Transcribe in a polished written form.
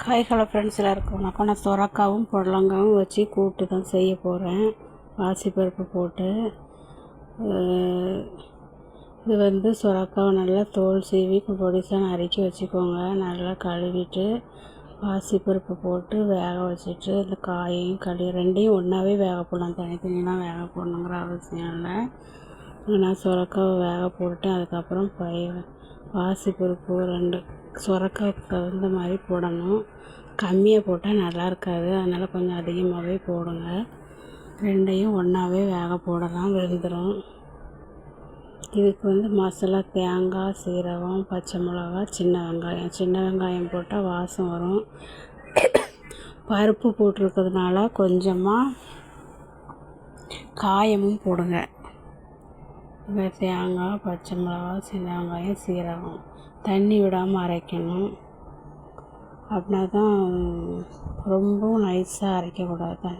Hi hello friends, எல்லாருக்கும் வணக்கம். நான் சொரக்காவும் புடலங்காவும் வச்சு கூட்டு தான் செய்ய போகிறேன். பாசிப்பருப்பு போட்டு இது சொரக்காவை நல்லா தோல் சீவி பொடிசாக நறுக்கி வச்சுக்கோங்க. நல்லா கழுவிட்டு பாசிப்பருப்பு போட்டு வேக வச்சுட்டு இந்த காயையும் ரெண்டையும் ஒன்றாவே வேக போடலாம். தனித்தனியெலாம் வேக போடணுங்கிற அவசியம் இல்லை. நான் சொரக்காவை வேக போட்டு அதுக்கப்புறம் பாசிப்பருப்பு 2 சொரக்காவுக்கு தகுந்த மாதிரி போடணும். கம்மியாக போட்டால் நல்லா இருக்காது, அதனால் கொஞ்சம் அதிகமாகவே போடுங்க. ரெண்டையும் ஒன்றாவே வேக போடலாம், வெந்துடும். இதுக்கு மசாலா தேங்காய், சீரகம், பச்சை மிளகா, சின்ன வெங்காயம் போட்டால் வாசம் வரும். பருப்பு போட்டிருக்கிறதுனால கொஞ்சமாக காயமும் போடுங்க. தேங்காய், பச்சை மிளகா, சின்ன வெங்காயம், சீரகம் தண்ணி விடாமல் அரைக்கணும். அப்படின்னா தான் ரொம்பவும் நைஸாக அரைக்கக்கூடாது.